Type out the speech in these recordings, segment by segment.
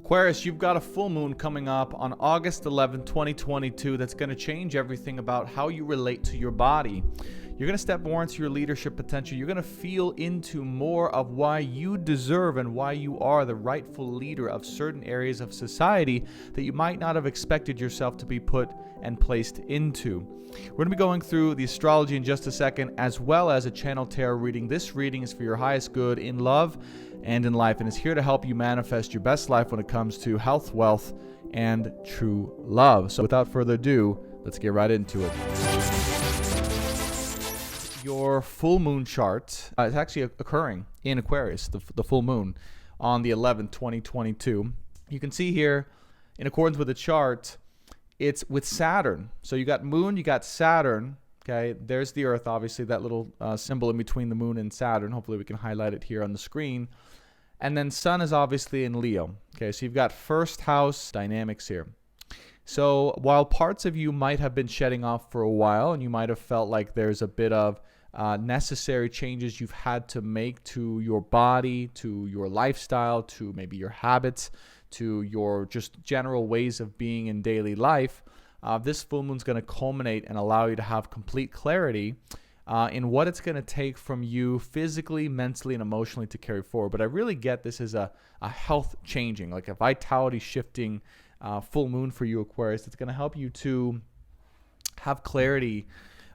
Aquarius, you've got a full moon coming up on August 11, 2022 that's going to change everything about how you relate to your body. You're going to step more into your leadership potential. You're going to feel into more of why you deserve and why you are the rightful leader of certain areas of society that you might not have expected yourself to be put and placed into. We're going to be going through the astrology in just a second, as well as a channel tarot reading. This reading is for your highest good in love and in life, and is here to help you manifest your best life when it comes to health, wealth, and true love. So without further ado, let's get right into it. Your full moon chart is actually occurring in Aquarius, the full moon, on the 11th, 2022. You can see here, in accordance with the chart, it's with Saturn. So you got moon, you got Saturn. Okay, there's the Earth, obviously, that little symbol in between the moon and Saturn. Hopefully we can highlight it here on the screen. And then Sun is obviously in Leo. Okay, so you've got first house dynamics here. So while parts of you might have been shedding off for a while, and you might have felt like there's a bit of necessary changes you've had to make to your body, to your lifestyle, to maybe your habits, to your just general ways of being in daily life, this full moon is going to culminate and allow you to have complete clarity in what it's going to take from you physically, mentally, and emotionally to carry forward. But I really get this as a health changing, like a vitality shifting full moon for you, Aquarius. It's going to help you to have clarity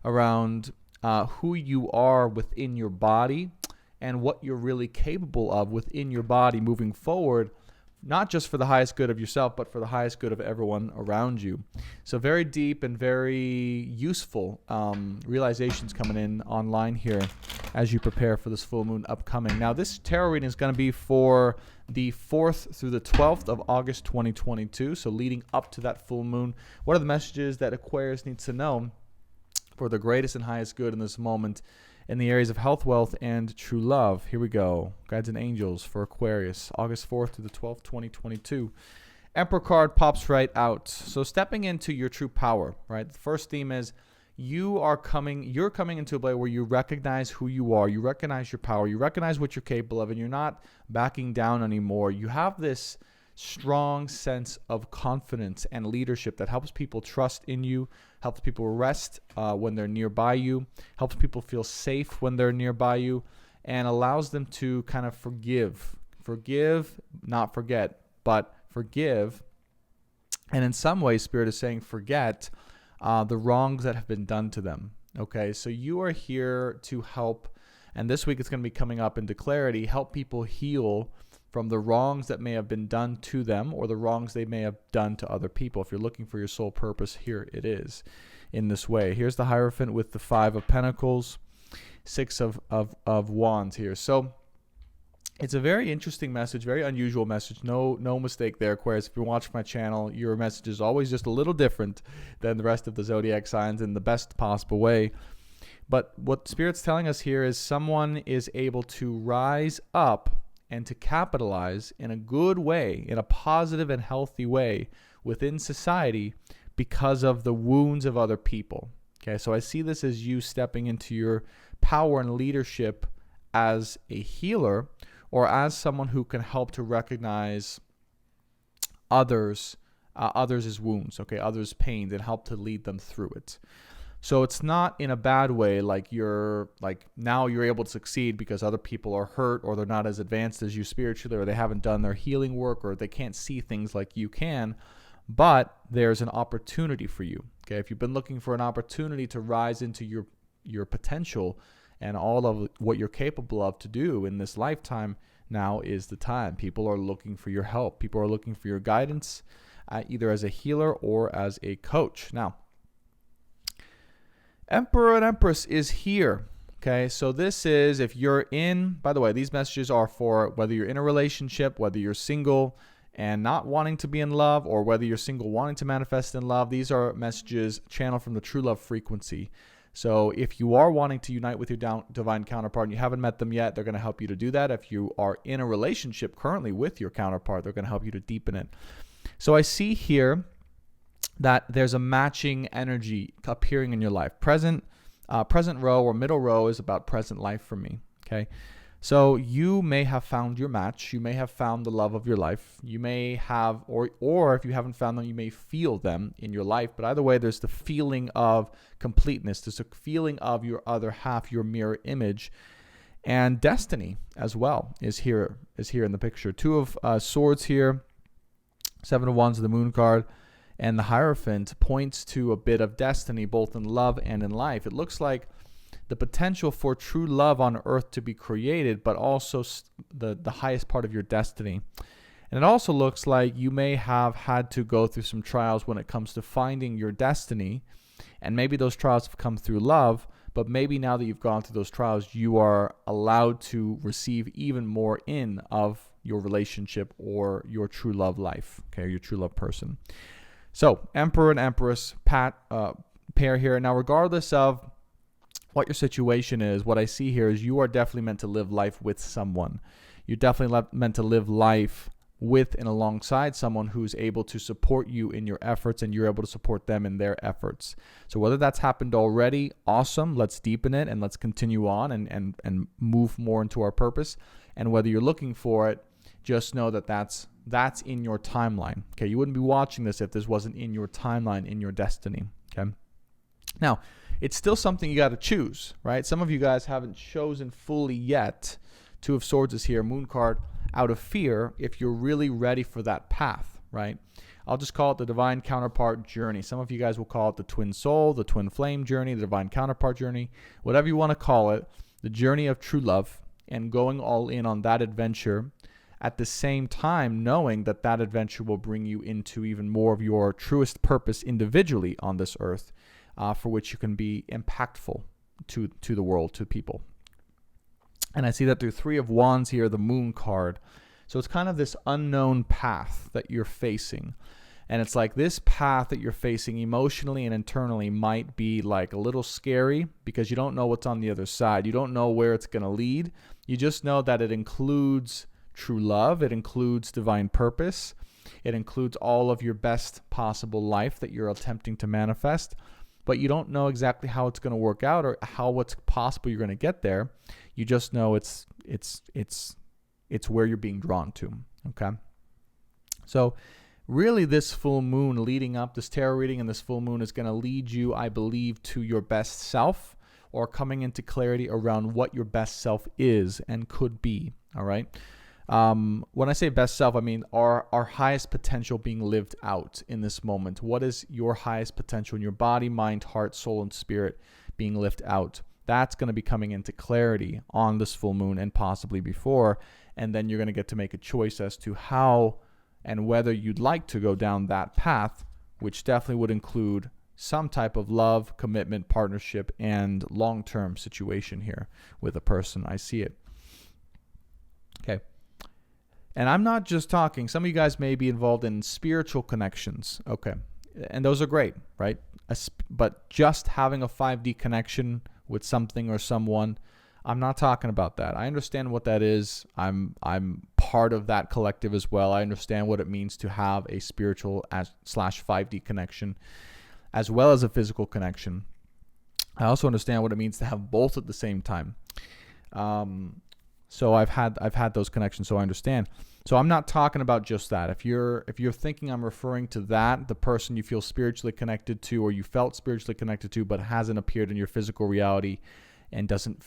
around who you are within your body and what you're really capable of within your body moving forward, not just for the highest good of yourself, but for the highest good of everyone around you. So very deep and very useful realizations coming in online here as you prepare for this full moon upcoming. Now, this tarot reading is going to be for the 4th through the 12th of August 2022, so leading up to that full moon. What are the messages that Aquarius needs to know for the greatest and highest good in this moment in the areas of health, wealth, and true love? Here we go. Guides and angels for Aquarius, August 4th to the 12th, 2022. Emperor card pops right out. So stepping into your true power, right? The first theme is you're coming into a place where you recognize who you are. You recognize your power. You recognize what you're capable of, and you're not backing down anymore. You have this strong sense of confidence and leadership that helps people trust in you, helps people rest when they're nearby you, helps people feel safe when they're nearby you, and allows them to kind of forgive, not forget, but forgive. And in some ways, Spirit is saying forget the wrongs that have been done to them. Okay, so you are here to help, and this week it's going to be coming up into clarity, help people heal from the wrongs that may have been done to them or the wrongs they may have done to other people. If you're looking for your soul purpose, here it is in this way. Here's the Hierophant with the 5 of Pentacles, 6 of Wands here. So it's a very interesting message, very unusual message. No mistake there, Aquarius. If you watch my channel, your message is always just a little different than the rest of the zodiac signs in the best possible way. But what Spirit's telling us here is someone is able to rise up and to capitalize in a good way, in a positive and healthy way within society because of the wounds of other people. Okay, so I see this as you stepping into your power and leadership as a healer or as someone who can help to recognize others' wounds, okay, others' pains, and help to lead them through it. So it's not in a bad way, like now you're able to succeed because other people are hurt or they're not as advanced as you spiritually, or they haven't done their healing work, or they can't see things like you can. But there's an opportunity for you. Okay, if you've been looking for an opportunity to rise into your potential and all of what you're capable of to do in this lifetime, now is the time. People are looking for your help. People are looking for your guidance, either as a healer or as a coach. Now, Emperor and Empress is here. Okay, so this is if you're in, by the way, these messages are for whether you're in a relationship, whether you're single and not wanting to be in love, or whether you're single wanting to manifest in love. These are messages channeled from the true love frequency. So if you are wanting to unite with your divine counterpart and you haven't met them yet, they're going to help you to do that. If you are in a relationship currently with your counterpart, they're going to help you to deepen it. So I see here that there's a matching energy appearing in your life. Present row or middle row is about present life for me. Okay, So you may have found your match. You may have found the love of your life. You may have, or if you haven't found them, you may feel them in your life. But either way, there's the feeling of completeness. There's a feeling of your other half, your mirror image. And destiny as well is here in the picture. Two of Swords here, Seven of Wands, the Moon card, and the Hierophant points to a bit of destiny, both in love and in life. It looks like the potential for true love on earth to be created, but also the highest part of your destiny. And it also looks like you may have had to go through some trials when it comes to finding your destiny. And maybe those trials have come through love, but maybe now that you've gone through those trials, you are allowed to receive even more of your relationship or your true love life, okay, your true love person. So, Emperor and Empress pair here. Now, regardless of what your situation is, what I see here is you are definitely meant to live life with someone. You're definitely meant to live life with and alongside someone who's able to support you in your efforts, and you're able to support them in their efforts. So whether that's happened already, awesome, let's deepen it and let's continue on and move more into our purpose. And whether you're looking for it, just know that that's in your timeline. Okay, you wouldn't be watching this if this wasn't in your timeline, in your destiny. Okay. Now, it's still something you got to choose, right? Some of you guys haven't chosen fully yet. Two of Swords is here, Moon card, out of fear, if you're really ready for that path, right? I'll just call it the divine counterpart journey. Some of you guys will call it the twin soul, the twin flame journey, the divine counterpart journey, whatever you want to call it, the journey of true love, and going all in on that adventure, at the same time knowing that that adventure will bring you into even more of your truest purpose individually on this earth, for which you can be impactful to the world, to people. And I see that through Three of Wands here, the Moon card. So it's kind of this unknown path that you're facing. And it's like this path that you're facing emotionally and internally might be like a little scary because you don't know what's on the other side. You don't know where it's going to lead. You just know that it includes true love. It includes divine purpose. It includes all of your best possible life that you're attempting to manifest. But you don't know exactly how it's going to work out or how what's possible you're going to get there. You just know it's where you're being drawn to, okay? So really this full moon leading up, this tarot reading and this full moon is going to lead you, I believe, to your best self, or coming into clarity around what your best self is and could be, all right? When I say best self, I mean our highest potential being lived out in this moment. What is your highest potential in your body, mind, heart, soul, and spirit being lived out? That's going to be coming into clarity on this full moon and possibly before. And then you're going to get to make a choice as to how and whether you'd like to go down that path, which definitely would include some type of love, commitment, partnership, and long-term situation here with a person. I see it. Okay. And I'm not just talking, some of you guys may be involved in spiritual connections. Okay. And those are great, right? But just having a 5D connection with something or someone, I'm not talking about that. I understand what that is. I'm part of that collective as well. I understand what it means to have a spiritual / 5D connection as well as a physical connection. I also understand what it means to have both at the same time. So I've had those connections, so I understand. So I'm not talking about just that. If you're thinking I'm referring to that, the person you feel spiritually connected to or you felt spiritually connected to but hasn't appeared in your physical reality and doesn't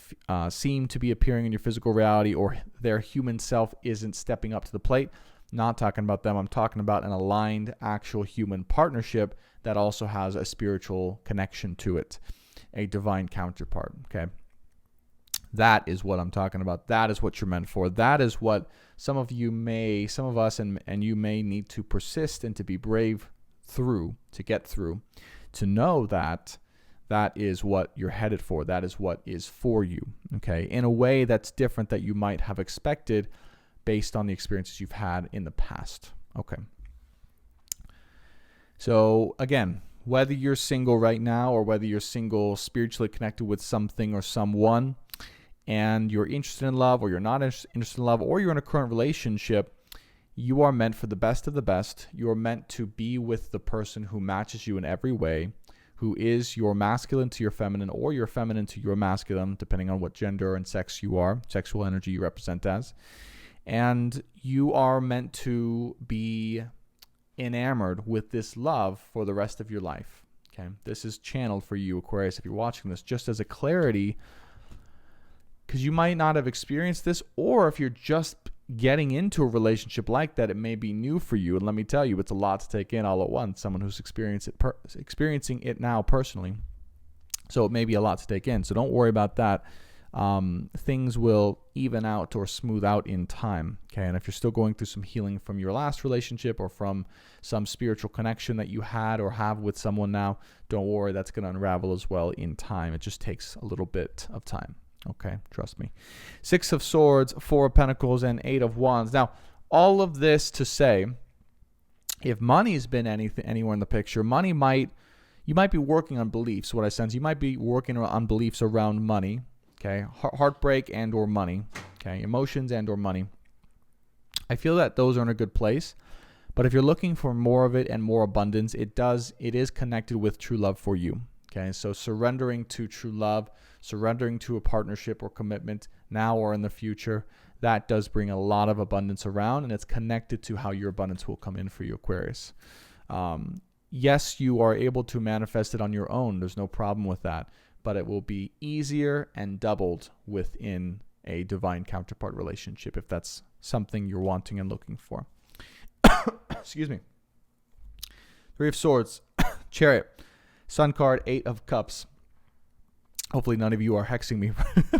seem to be appearing in your physical reality, or their human self isn't stepping up to the plate, not talking about them. I'm talking about an aligned actual human partnership that also has a spiritual connection to it, a divine counterpart, okay? That is what I'm talking about. That is what you're meant for. That is what some of us and you may need to persist and to be brave through, to get through, to know that that is what you're headed for. That is what is for you, okay? In a way that's different that you might have expected based on the experiences you've had in the past, okay? So again, whether you're single right now or whether you're single spiritually connected with something or someone, and you're interested in love or you're not interested in love, or you're in a current relationship, you are meant for the best of the best. You are meant to be with the person who matches you in every way, who is your masculine to your feminine, or your feminine to your masculine, depending on what gender and sex you are, sexual energy you represent as. And you are meant to be enamored with this love for the rest of your life. Okay, this is channeled for you, Aquarius, if you're watching this, just as a clarity, because you might not have experienced this, or if you're just getting into a relationship like that, it may be new for you. And let me tell you, it's a lot to take in all at once. Someone who's experiencing it now personally, so it may be a lot to take in. So don't worry about that. Things will even out or smooth out in time. Okay, and if you're still going through some healing from your last relationship or from some spiritual connection that you had or have with someone now, don't worry, that's going to unravel as well in time. It just takes a little bit of time. Okay, trust me. 6 of Swords, 4 of Pentacles, and 8 of Wands. Now, all of this to say, if money's been anywhere in the picture, you might be working on beliefs. What I sense, you might be working on beliefs around money. Okay, heartbreak and or money. Okay, emotions and or money. I feel that those are in a good place. But if you're looking for more of it and more abundance, it is connected with true love for you. Okay, so surrendering to true love, surrendering to a partnership or commitment now or in the future, that does bring a lot of abundance around, and it's connected to how your abundance will come in for you, Aquarius. Yes, you are able to manifest it on your own. There's no problem with that, but it will be easier and doubled within a divine counterpart relationship if that's something you're wanting and looking for. Excuse me. 3 of Swords, Chariot, Sun card, 8 of Cups. Hopefully none of you are hexing me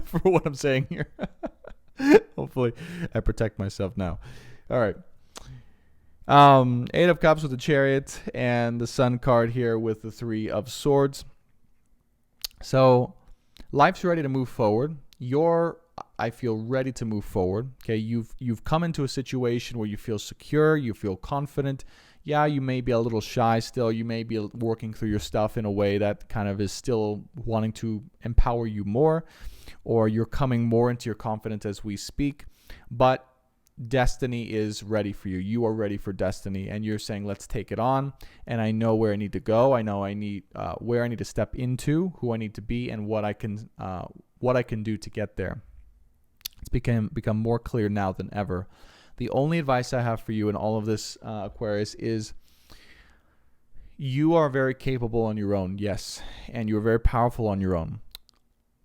for what I'm saying here. Hopefully I protect myself now. All right. 8 of Cups with the Chariot, and the Sun card here with the 3 of Swords. So life's ready to move forward. I feel ready to move forward. Okay, you've come into a situation where you feel secure, you feel confident. Yeah, you may be a little shy still. You may be working through your stuff in a way that kind of is still wanting to empower you more, or you're coming more into your confidence as we speak. But destiny is ready for you. You are ready for destiny, and you're saying, let's take it on. And I know where I need to go. I know where I need to step into, who I need to be, and what I can do to get there. It's become more clear now than ever. The only advice I have for you in all of this, Aquarius, is you are very capable on your own, yes, and you're very powerful on your own.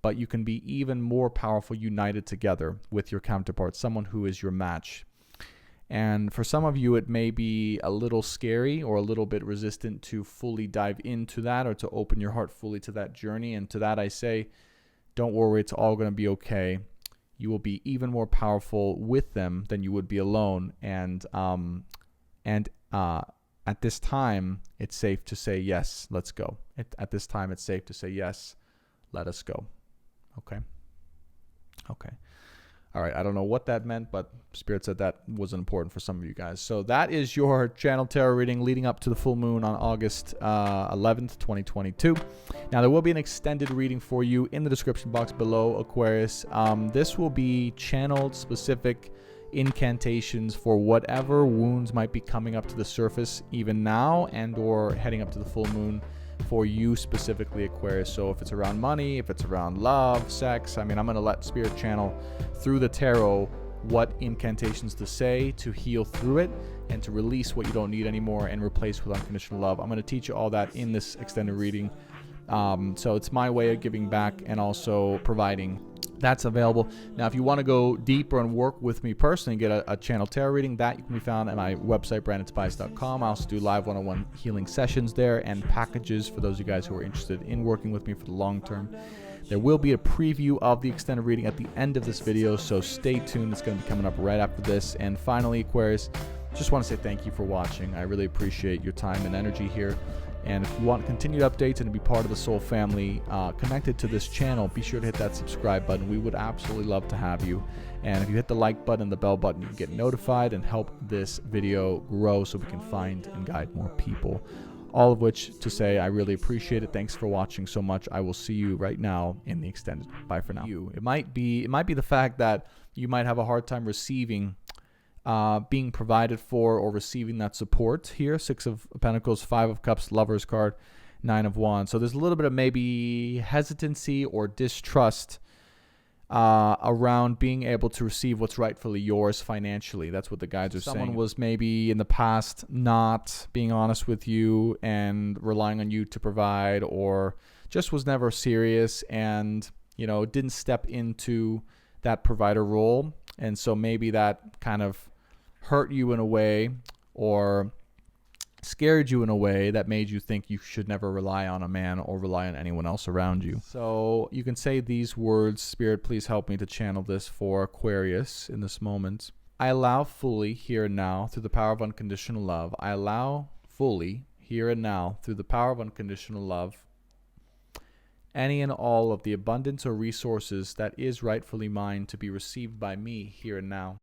But you can be even more powerful united together with your counterpart, someone who is your match. And for some of you, it may be a little scary or a little bit resistant to fully dive into that or to open your heart fully to that journey. And to that I say, don't worry, it's all going to be okay. You will be even more powerful with them than you would be alone. And at this time, it's safe to say, yes, let's go. At this time, it's safe to say, yes, let us go. Okay. All right. I don't know what that meant, but Spirit said that was important for some of you guys. So that is your channel tarot reading leading up to the full moon on August 11th, 2022. Now, there will be an extended reading for you in the description box below, Aquarius. This will be channeled specific incantations for whatever wounds might be coming up to the surface even now and or heading up to the full moon for you specifically, Aquarius. So if it's around money, if it's around love, sex, I'm going to let Spirit channel through the tarot what incantations to say to heal through it and to release what you don't need anymore and replace with unconditional love. I'm going to teach you all that in this extended reading. So it's my way of giving back and also providing. That's available. Now, if you want to go deeper and work with me personally and get a channel tarot reading, that you can be found at my website, brandontobias.com. I also do live one-on-one healing sessions there and packages for those of you guys who are interested in working with me for the long term. There will be a preview of the extended reading at the end of this video, so stay tuned. It's going to be coming up right after this. And finally, Aquarius, just want to say thank you for watching. I really appreciate your time and energy here. And if you want continued updates and to be part of the Soul family connected to this channel, be sure to hit that subscribe button. We would absolutely love to have you. And if you hit the like button and the bell button, you can get notified and help this video grow so we can find and guide more people. All of which to say, I really appreciate it. Thanks for watching so much. I will see you right now in the extended. Bye for now. It might be the fact that you might have a hard time receiving being provided for or receiving that support here. 6 of Pentacles, 5 of Cups, Lovers card. Nine of Wands. So there's a little bit of maybe hesitancy or distrust around being able to receive what's rightfully yours financially. That's what the guides are saying. Someone was maybe in the past not being honest with you and relying on you to provide, or just was never serious and, you know, didn't step into that provider role. And so maybe that kind of hurt you in a way, or scared you in a way that made you think you should never rely on a man or rely on anyone else around you. So you can say these words: Spirit, please help me to channel this for Aquarius in this moment. I allow fully here and now through the power of unconditional love. I allow fully here and now through the power of unconditional love any and all of the abundance or resources that is rightfully mine to be received by me here and now.